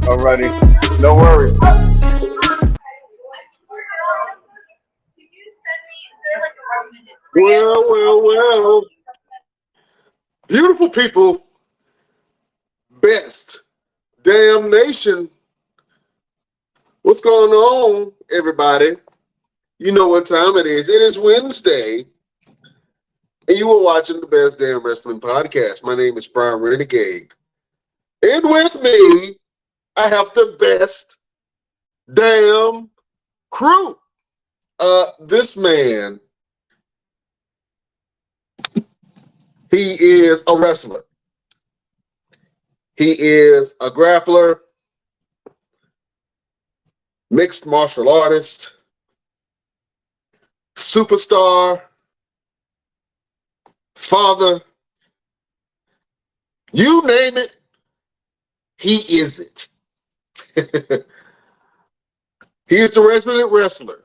Alrighty, no worries. Well. Beautiful people, best damn nation. What's going on, everybody? You know what time it is. It is Wednesday. and you are watching the Best Damn Wrestling Podcast. My name is Brian Renegade. And with me, I have the best damn crew. This man, he is a wrestler. He is a grappler, mixed martial artist, superstar, father, you name it, he is it. He is the resident wrestler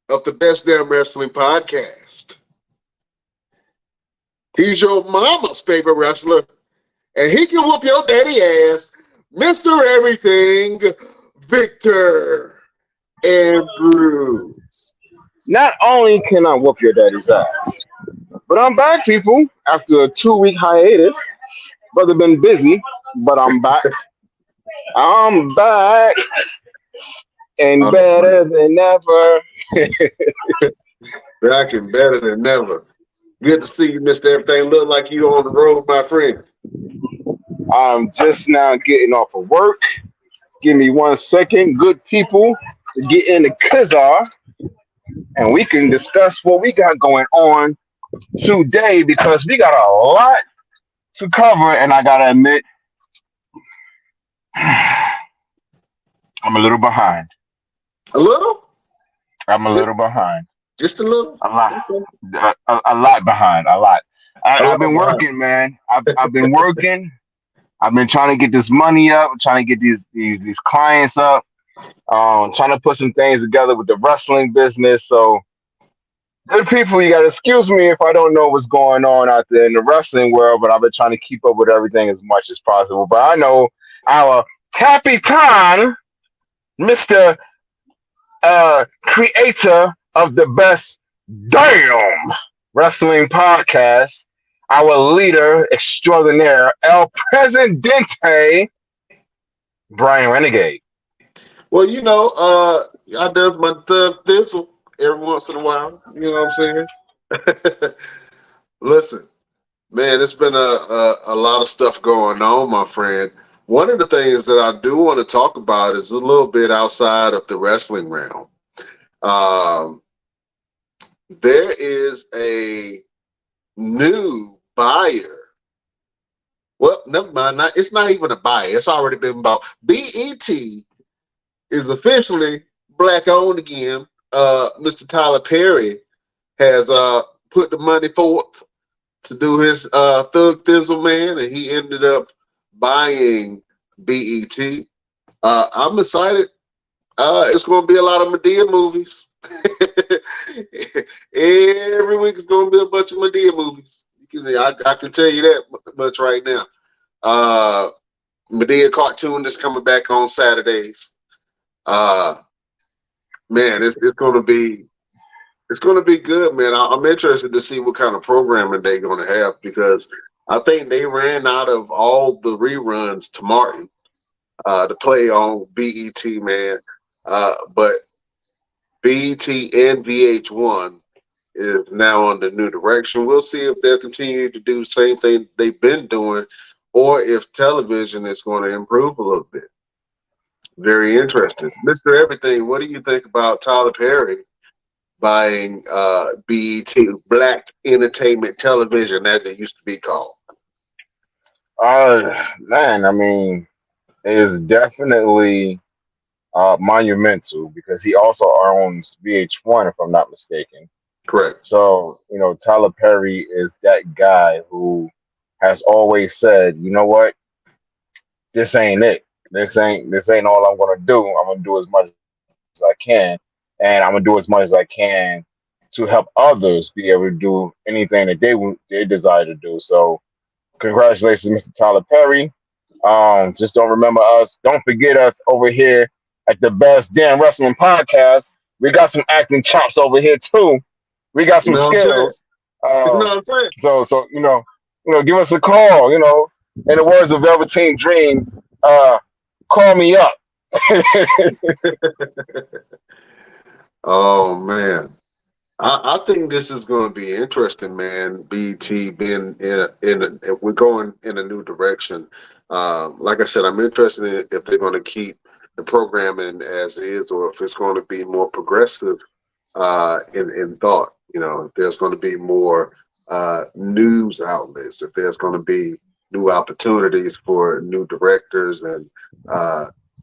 of the Best Damn Wrestling Podcast. He's your mama's favorite wrestler, and he can whoop your daddy ass, Mr. Everything, Victor Andrews. Not only can I whoop your daddy's ass, but I'm back, people, after a 2-week hiatus. Brother been busy, but I'm back. I'm back and better than ever. Back and better than ever. Good to see you, Mr. Everything. Look like you on the road, my friend. I'm just now getting off of work. Give me 1 second, good people, to get in the Kazar, and we can discuss what we got going on today because we got a lot to cover, and I gotta admit, I'm a little behind. A little? I'm a little behind. Just a little? A lot. A lot behind. A lot. I've been working, man. I've been working. I've been trying to get this money up, trying to get these clients up, trying to put some things together with the wrestling business. So, good people, you gotta excuse me if I don't know what's going on out there in the wrestling world, but I've been trying to keep up with everything as much as possible. But I know our Capitan, Mr. Creator of the Best Damn Wrestling Podcast, our leader extraordinaire, El Presidente, Brian Renegade. Well, I do my thug thistle every once in a while. You know what I'm saying? Listen, man, it's been a lot of stuff going on, my friend. One of the things that I do want to talk about is a little bit outside of the wrestling realm. There is a new buyer. Well, never mind. It's not even a buyer. It's already been bought. BET is officially black owned again. Mr. Tyler Perry has put the money forth to do his Thug Thizzle, man, and he ended up buying BET. I'm excited. It's going to be a lot of Madea movies. Every week is going to be a bunch of Madea movies. I can tell you that much right now. Madea cartoon is coming back on Saturdays. Man, it's going to be good, man. I'm interested to see what kind of programming they're going to have because I think they ran out of all the reruns to Martin to play on BET, man. But BET and VH1 is now on the new direction. We'll see if they'll continue to do the same thing they've been doing or if television is going to improve a little bit. Very interesting. Mr. Everything, what do you think about Tyler Perry buying BET, Black Entertainment Television, as it used to be called? Man, I mean, it is definitely monumental because he also owns VH1, if I'm not mistaken. Correct. So, Tyler Perry is that guy who has always said, you know what, this ain't it. This ain't all I'm gonna do. I'm gonna do as much as I can, and I'm gonna do as much as I can to help others be able to do anything that they desire to do. So, congratulations, Mr. Tyler Perry. Just don't remember us. Don't forget us over here at the Best Damn Wrestling Podcast. We got some acting chops over here too. We got some skills. So give us a call. In the words of Velveteen Dream, call me up. Oh man, I think this is going to be interesting, man. BT being we're going in a new direction. Like I said, I'm interested in if they're going to keep the programming as is, or if it's going to be more progressive in thought. You know, if there's going to be more news outlets, if there's going to be new opportunities for new directors and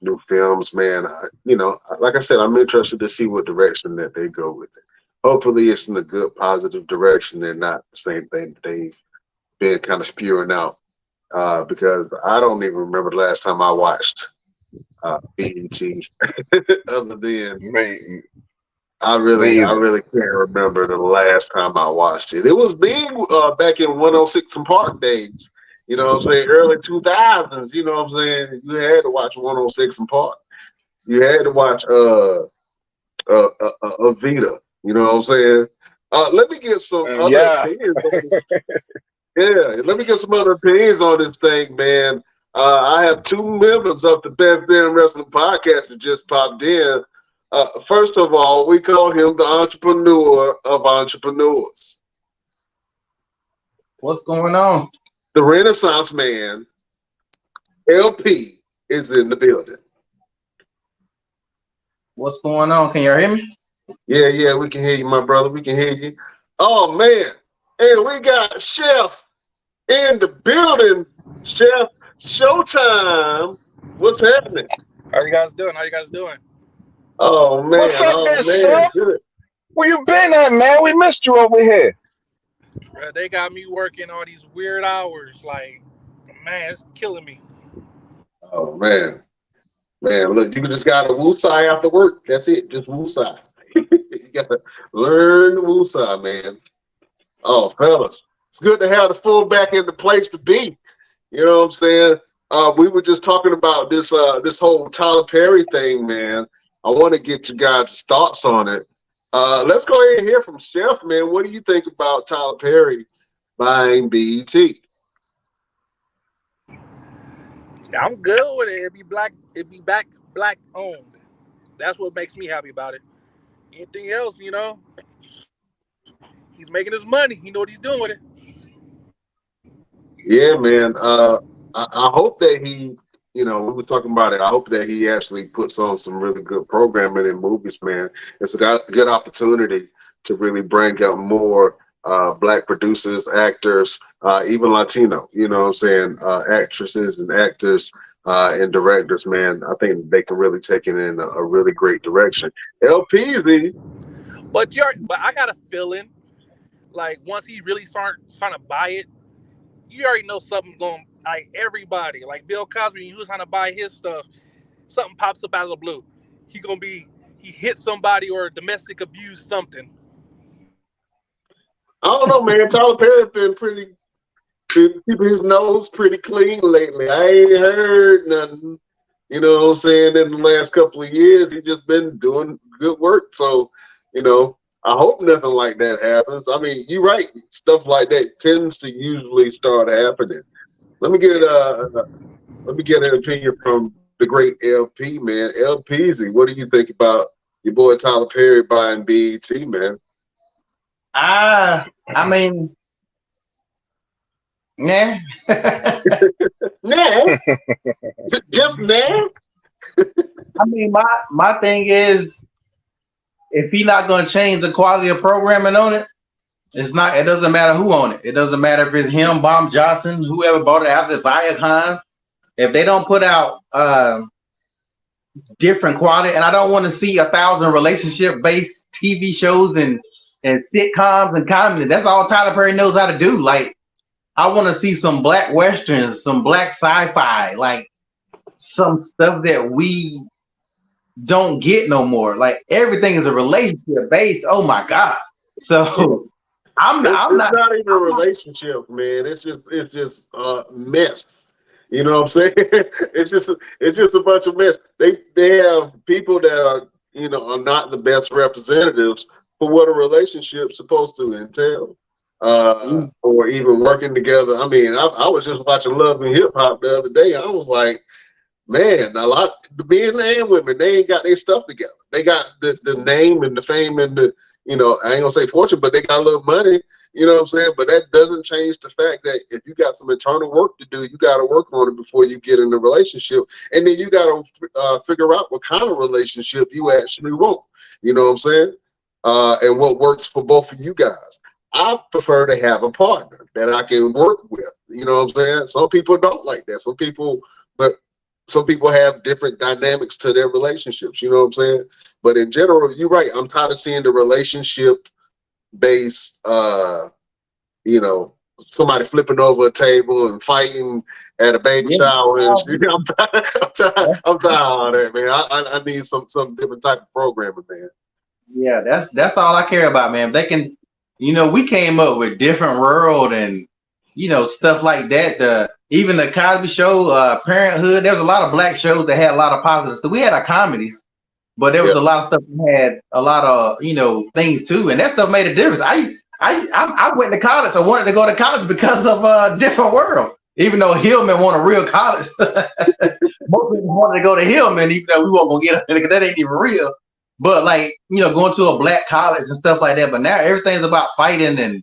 new films, man. You know, like I said, I'm interested to see what direction that they go with it. Hopefully, it's in a good, positive direction and not the same thing that they've been kind of spewing out. Because I don't even remember the last time I watched BET. Other than Me, I me either. really can't remember the last time I watched it. It was big back in 106 and Park days. You know what I'm saying? Early 2000s. You know what I'm saying? You had to watch 106 and Park. You had to watch Avita. You know what I'm saying? Let me get some other Yeah. opinions on this. Yeah, let me get some other opinions on this thing, man. I have two members of the Best Damn Wrestling Podcast that just popped in. First of all, we call him the entrepreneur of entrepreneurs, What's going on? the Renaissance man. LP is in the building. What's going on? Can you hear me? Yeah, we can hear you, my brother. We can hear you. Oh man, and we got Chef in the building. Chef Showtime. What's happening? How you guys doing? How you guys doing? Oh man, What's up there, Chef? good. Where you been at, man? We missed you over here. They got me working all these weird hours. Like, man, it's killing me. Oh man, look, you just gotta woosah after work. That's it, just woosah. You gotta learn the woosah, man. Oh, fellas, it's good to have the fullback in the place to be. You know what I'm saying? We were just talking about this whole Tyler Perry thing, man. I want to get you guys' thoughts on it. Let's go ahead and hear from Chef, man. What do you think about Tyler Perry buying BET? I'm good with it. It'd be back black owned. That's what makes me happy about it. Anything else, you know, he's making his money. You know what he's doing with it. Yeah, man. I hope that he, you know, we were talking about it. I hope that he actually puts on some really good programming in movies, man. It's a good opportunity to really bring out more black producers, actors, even Latino, you know what I'm saying, actresses and actors and directors, man. I think they can really take it in a really great direction. LPZ. But I got a feeling like once he really starts trying to buy it, you already know something's going. Like everybody, like Bill Cosby, he was trying to buy his stuff. Something pops up out of the blue. He hit somebody or domestic abuse something. I don't know, man. Tyler Perry been keeping his nose pretty clean lately. I ain't heard nothing. You know what I'm saying? In the last couple of years, he's just been doing good work. So, you know, I hope nothing like that happens. I mean, you're right. Stuff like that tends to usually start happening. Let me get an opinion from the great LP, man. LPZ, what do you think about your boy Tyler Perry buying BET, man? I mean, nah. Nah. Just nah? I mean, my thing is, if he's not going to change the quality of programming on it, it doesn't matter who on it. It doesn't matter if it's him, Bob Johnson, whoever bought it after Viacom. If they don't put out different quality, and I don't want to see 1,000 relationship-based TV shows and sitcoms and comedy. That's all Tyler Perry knows how to do. Like, I want to see some black westerns, some black sci-fi, like some stuff that we don't get no more. Like everything is a relationship based. Oh my God. So I'm not even a relationship, man. It's just mess. You know what I'm saying? It's just a bunch of mess. They have people that are, you know, are not the best representatives for what a relationship's supposed to entail. Or even working together. I mean, I was just watching Love and Hip Hop the other day. I was like, man, a lot the men and women, they ain't got their stuff together. They got the name and the fame and the you know, I ain't gonna say fortune, but they got a little money. You know what I'm saying? But that doesn't change the fact that if you got some internal work to do, you got to work on it before you get in a relationship, and then you got to figure out what kind of relationship you actually want. You know what I'm saying? And what works for both of you guys. I prefer to have a partner that I can work with. You know what I'm saying? Some people don't like that. But some people have different dynamics to their relationships. You know what I'm saying? But in general, you're right. I'm tired of seeing the relationship based, you know, somebody flipping over a table and fighting at a baby shower and shit. I'm tired of all that, man. I need some different type of programming, man. Yeah, that's all I care about, man. If they can, you know, we came up with Different World and, you know, stuff like that. Even the Cosby Show, Parenthood. There was a lot of black shows that had a lot of positives. We had our comedies, but there was a lot of stuff that had a lot of, you know, things too, and that stuff made a difference. I went to college. I wanted to go to college because of Different World. Even though Hillman won a real college, most people wanted to go to Hillman, even though we weren't gonna get it because that ain't even real. But like, you know, going to a black college and stuff like that. But now everything's about fighting and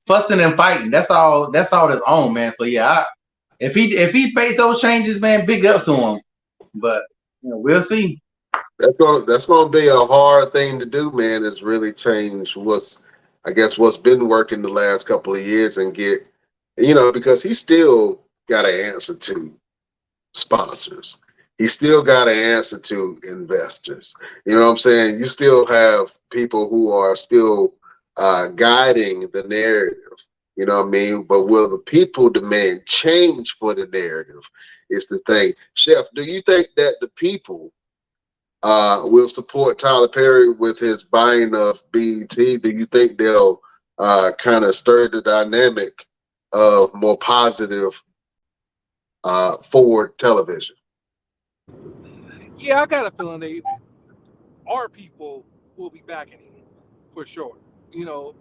fussing and fighting. That's all that's on, man. So yeah, if he faced those changes, man, big ups to him. But you know, we'll see. That's gonna be a hard thing to do, man. Is really change what's been working the last couple of years and get, you know, because he still got to answer to sponsors. He still got to answer to investors. You know what I'm saying? You still have people who are still guiding the narrative. You know what I mean? But will the people demand change for the narrative? Is the thing. Chef, do you think that the people will support Tyler Perry with his buying of BET? Do you think they'll kind of stir the dynamic of more positive forward television? Yeah, I got a feeling our people will be backing him for sure. You know,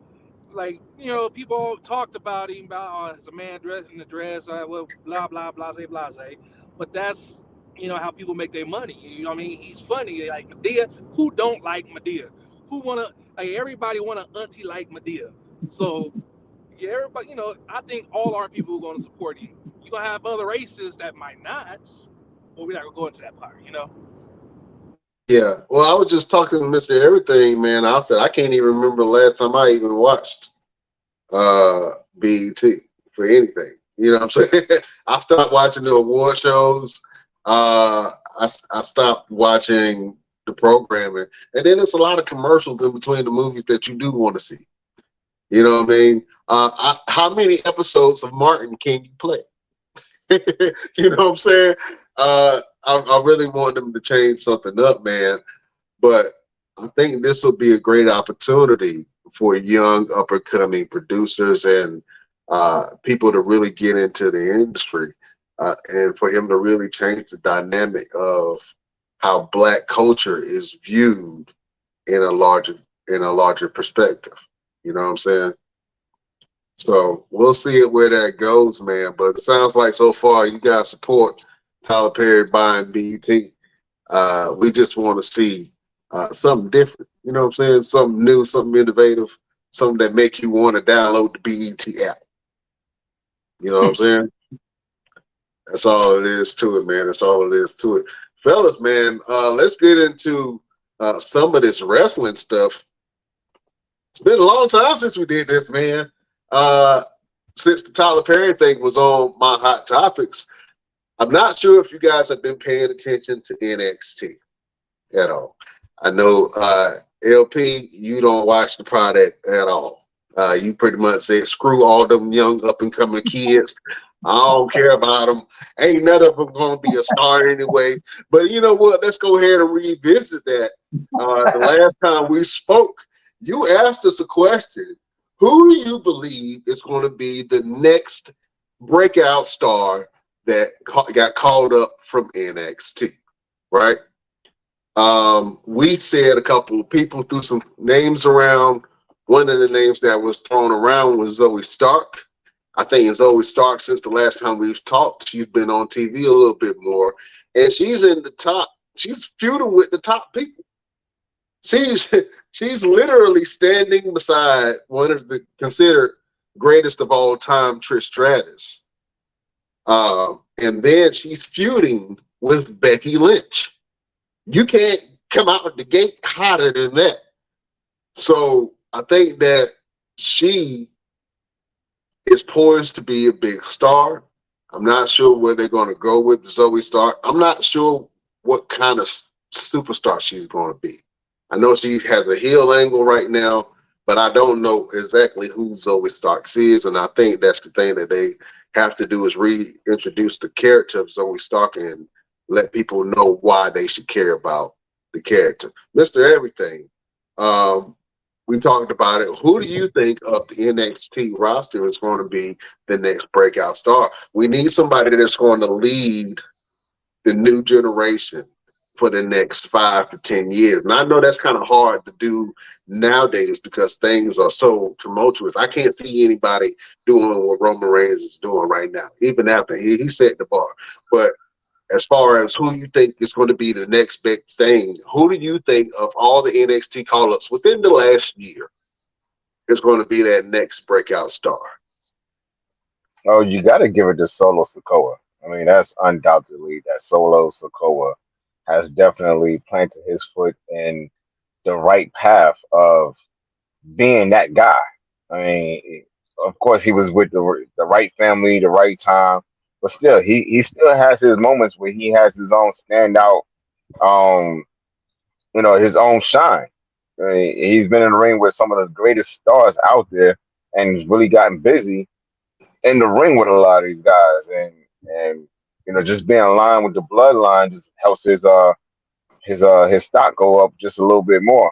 like, you know, people talked about him about as a man dressed in a dress, well, blah blah blase blase. But that's, you know, how people make their money. You know what I mean? He's funny. Like Madea, who don't like Madea? Who wanna, like, everybody want an auntie like Madea. So yeah, everybody, you know, I think all our people are gonna support him. You're gonna have other races that might not, but we're not gonna go into that part, you know. Yeah. Well, I was just talking to Mr. Everything, man. I said I can't even remember the last time I even watched BET for anything. You know what I'm saying? I stopped watching the award shows. I stopped watching the programming, and then there's a lot of commercials in between the movies that you do want to see. You know what I mean? How many episodes of Martin can you play? You know what I'm saying? I really want them to change something up, man. But I think this will be a great opportunity for young, up-and-coming producers and people to really get into the industry, and for him to really change the dynamic of how Black culture is viewed in a larger perspective. You know what I'm saying? So we'll see it where that goes, man. But it sounds like so far you guys support Tyler Perry buying BET. We just want to see something different. You know what I'm saying? Something new, something innovative, something that make you want to download the BET app. You know what I'm saying? That's all it is to it, man. That's all it is to it. Fellas, man, let's get into some of this wrestling stuff. It's been a long time since we did this, man. Since the Tyler Perry thing was on my Hot Topics, I'm not sure if you guys have been paying attention to NXT at all. I know LP, you don't watch the product at all. You pretty much say, screw all them young up and coming kids. I don't care about them. Ain't none of them gonna be a star anyway. But you know what? Let's go ahead and revisit that. The last time we spoke, you asked us a question. Who do you believe is going to be the next breakout star that got called up from NXT, right? We said a couple of people threw some names around. One of the names that was thrown around was Zoe Stark. I think Zoe Stark, since the last time we've talked, she's been on TV a little bit more. And she's in the top. She's feuding with the top people. she's she's literally standing beside one of the considered greatest of all time, Trish Stratus. And then she's feuding with Becky Lynch. You can't come out of the gate hotter than that. So I think that she is poised to be a big star. I'm not sure where they're going to go with Zoe Stark. I'm not sure what kind of superstar she's going to be. I know she has a heel angle right now, but I don't know exactly who Zoe Stark is. And I think that's the thing that they have to do is reintroduce the character of Zoe Stark and let people know why they should care about the character. Mr. Everything, we talked about it. Who do you think of the NXT roster is going to be the next breakout star? We need somebody that's going to lead the new generation for the next 5 to 10 years. And I know that's kind of hard to do nowadays because things are so tumultuous. I can't see anybody doing what Roman Reigns is doing right now, even after he set the bar. But as far as who you think is going to be the next big thing, who do you think of all the NXT call-ups within the last year is going to be that next breakout star? Oh, you got to give it to Solo Sikoa. I mean, that's undoubtedly that Solo Sikoa has definitely planted his foot in the right path of being that guy. I mean, of course, he was with the right family, the right time, but still, he still has his moments where he has his own standout, um, his own shine. I mean, he's been in the ring with some of the greatest stars out there, and he's really gotten busy in the ring with a lot of these guys, and just being in line with the bloodline just helps his stock go up just a little bit more.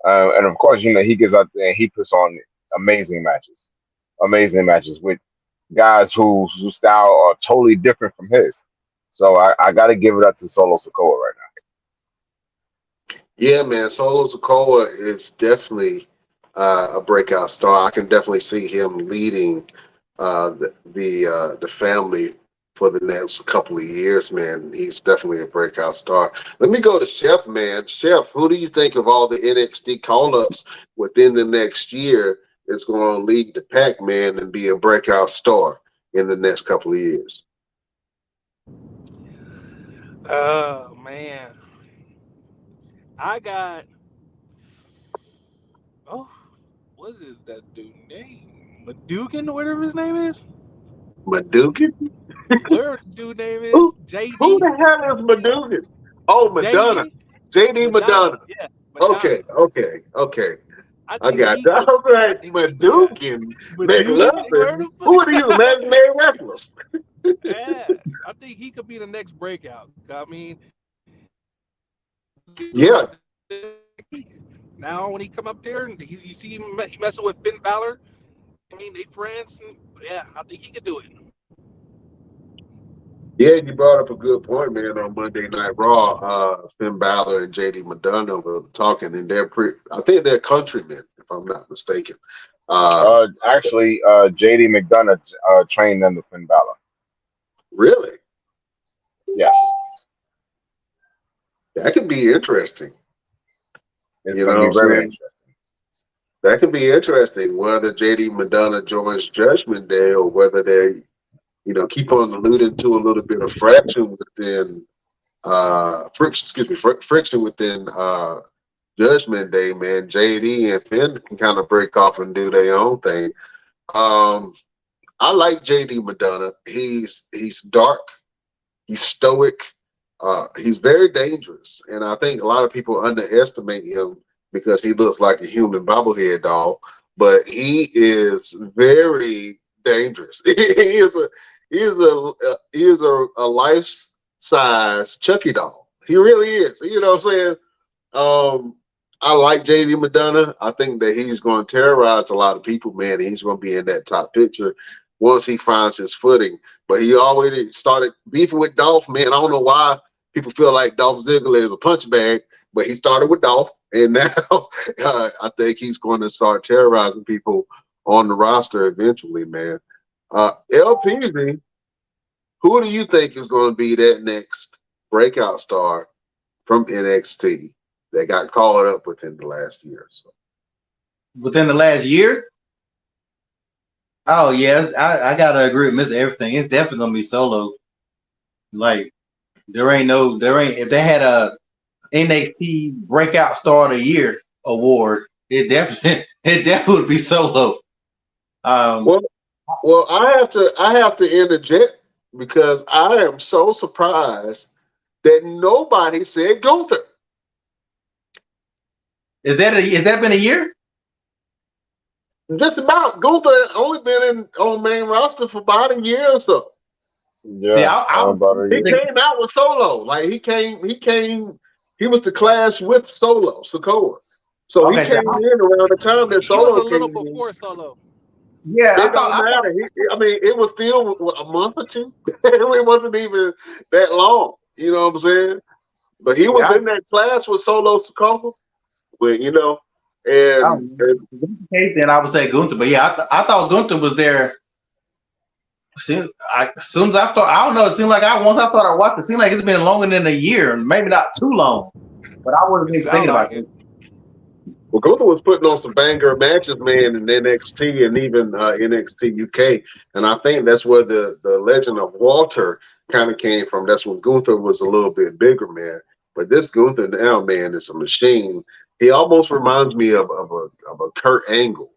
And of course, he gets out there and he puts on amazing matches with guys whose style are totally different from his. So I got to give it up to Solo Sikoa right now. Yeah, man, Solo Sikoa is definitely a breakout star. I can definitely see him leading the family for the next couple of years, man. He's definitely a breakout star. Let me go to Chef, man. Chef, who do you think of all the NXT call-ups within the next year is going to lead the pack, man, and be a breakout star in the next couple of years? Oh man, I got. Oh, what is that dude name? Madugan, whatever his name is. Madugan? Whatever the dude name is, Who JD. the hell is Madugan? Oh, Madonna. JD Madonna. Yeah, Okay. I I think got he you. I could. was I like, think Madugan, Madugan. Where McLovin. the Who are you, fuck? imaginary wrestlers? Yeah, I think he could be the next breakout. I mean, Yeah. now when he come up there and you see him, he messing with Finn Balor. I mean, they friends. And, yeah, I think he could do it. Yeah, you brought up a good point, man. On Monday Night Raw, Finn Balor and JD Madonna were talking, and I think they're countrymen, if I'm not mistaken. Actually, JD McDonough trained under Finn Balor. Really? Yes. That could be interesting. It's going to be very interesting. That could be interesting, whether JD Madonna joins Judgment Day or whether they, keep on alluding to a little bit of friction within friction within Judgment Day, man. JD and Finn can kind of break off and do their own thing. I like JD Madonna. He's dark, he's stoic, he's very dangerous, and I think a lot of people underestimate him because he looks like a human bobblehead doll, but he is very dangerous. He is a life-size Chucky doll. He really is. You know what I'm saying? I like JD Madonna. I think that he's going to terrorize a lot of people, man. He's going to be in that top picture once he finds his footing. But he already started beefing with Dolph, man. I don't know why people feel like Dolph Ziggler is a punch bag, but he started with Dolph, and now I think he's going to start terrorizing people on the roster eventually, man. LPZ, who do you think is going to be that next breakout star from NXT that got called up within the last year. So Within the last year? Oh yeah, I gotta agree with Mr. Everything. It's definitely gonna be Solo. Like there ain't if they had a NXT Breakout Star of the Year award, it definitely it definitely would be Solo. well, I have to interject because I am so surprised that nobody said Gunther. Is that been a year? Just about. Gunther only been on main roster for about a year or so. Yeah, See, I about a He year. came out with Solo. Like he was the clash with Solo, Sokoa. So he okay. came in around the time that He was Solo a little came in. before Solo. Yeah, It don't matter. I mean, it was still a month or two. It wasn't even that long. You know what I'm saying? But he was yeah, in that class with Solo Sokoa. But you know, I, and then I would say Gunther. But yeah, I thought Gunther was there. As soon as I start, I don't know. It seemed like once I started watching, it seemed like it's been longer than a year, maybe not too long. But I wasn't It even sound thinking like about it. it. well, Gunther was putting on some banger matches, man, in NXT and even NXT UK. And I think that's where the legend of Walter kind of came from. That's when Gunther was a little bit bigger, man. But this Gunther now, man, is a machine. He almost reminds me of a Kurt Angle.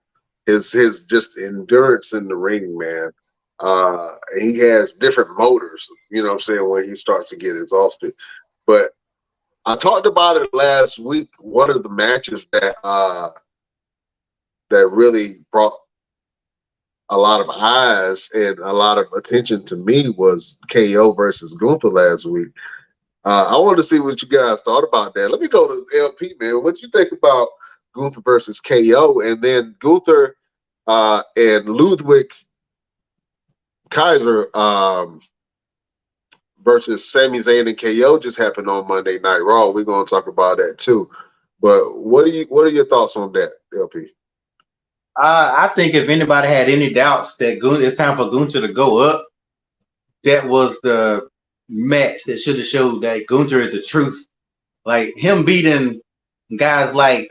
His just endurance in the ring, man. He has different motors, you know what I'm saying, when he starts to get exhausted. But I talked about it last week. One of the matches that really brought a lot of eyes and a lot of attention to me was KO versus Gunther last week. I wanted to see what you guys thought about that. Let me go to LP, man. What you think about Gunther versus KO, and then Gunther and Ludwig Kaiser versus Sami Zayn and KO just happened on Monday Night Raw. We're going to talk about that too. But what are your thoughts on that, LP? I think if anybody had any doubts that it's time for Gunther to go up, that was the match that should have showed that Gunther is the truth. Like him beating guys like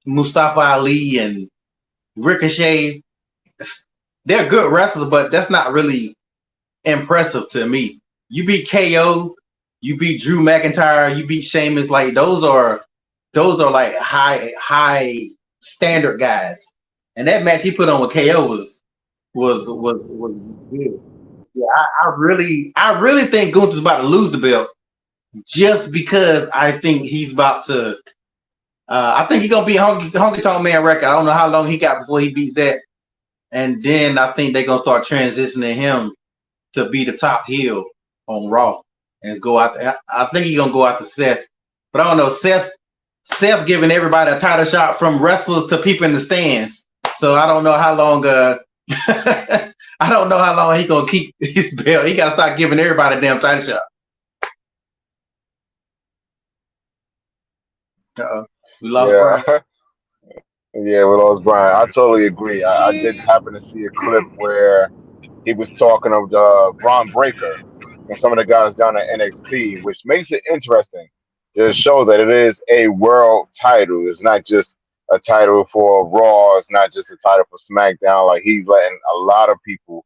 Mustafa Ali and Ricochet, they're good wrestlers, but that's not really impressive to me. You beat KO, you beat Drew McIntyre, you beat Sheamus. Like those are like high standard guys. And that match he put on with KO was good. Yeah, I really think Gunther's about to lose the belt just because I think he's about to. I think he's gonna be Honky Tonk Man record. I don't know how long he got before he beats that, and then I think they're gonna start transitioning him to be the top heel on Raw and go out. I think he's gonna go after Seth, but I don't know. Seth giving everybody a title shot from wrestlers to people in the stands. So I don't know how long. I don't know how long he gonna keep his belt. He gotta start giving everybody a damn title shot. We lost Brian. Yeah, yeah. We lost Brian. I totally agree. I did happen to see a clip where he was talking of Braun Breaker and some of the guys down at NXT, which makes it interesting to show that it is a world title. It's not just a title for Raw. It's not just a title for SmackDown. Like he's letting a lot of people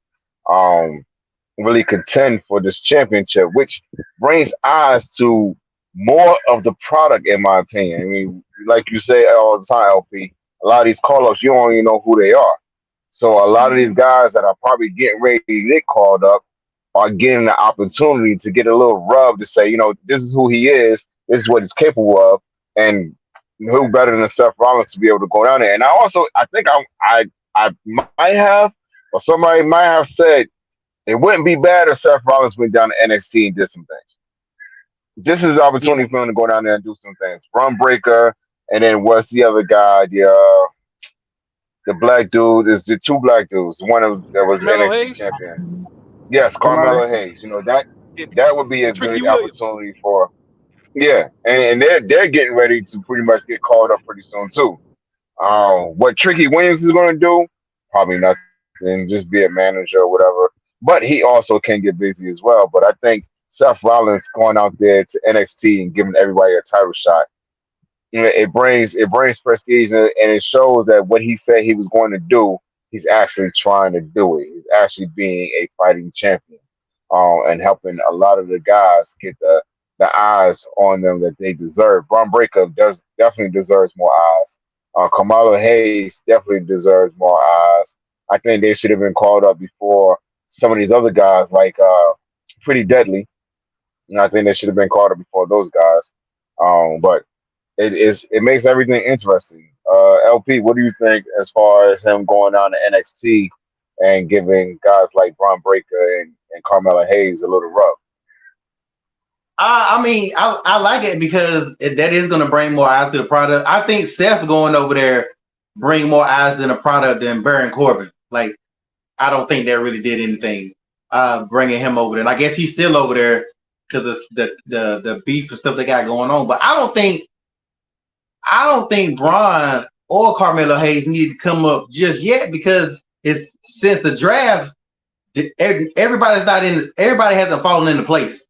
um, really contend for this championship, which brings eyes to more of the product, in my opinion. I mean, like you say all the time, LP, a lot of these call-ups, you don't even know who they are. So a lot of these guys that are probably getting ready to get called up are getting the opportunity to get a little rub to say, you know, this is who he is, this is what he's capable of, and who better than Seth Rollins to be able to go down there. And I think I might have, or somebody might have said it wouldn't be bad if Seth Rollins went down to NXT and did some things. This is the opportunity for him to go down there and do some things. Run Breaker, and then what's the other guy? The black dude is the two black dudes. One that was Melo NXT Hayes champion. Yes, Carmelo Hayes. You know that would be a and Tricky good Williams. opportunity for. Yeah, and they're getting ready to pretty much get called up pretty soon too. What Tricky Williams is going to do? Probably nothing. Just be a manager or whatever. But he also can get busy as well. But I think Seth Rollins going out there to NXT and giving everybody a title shot it brings prestige, and it shows that what he said he was going to do, he's actually trying to do it. He's actually being a fighting champion, and helping a lot of the guys get the eyes on them that they deserve. Braun Breaker does definitely deserves more eyes. Kamala Hayes definitely deserves more eyes. I think they should have been called up before some of these other guys, like Pretty Deadly. And I think they should have been called up before those guys. But it makes everything interesting. LP, what do you think as far as him going down to NXT and giving guys like Braun Breaker and Carmella Hayes a little rub? I mean, I like it because that is going to bring more eyes to the product. I think Seth going over there bring more eyes to the product than Baron Corbin. Like, I don't think that really did anything bringing him over there. And I guess he's still over there because of the beef and stuff they got going on. But I don't think Braun or Carmelo Hayes need to come up just yet because it's since the draft, everybody hasn't fallen into place.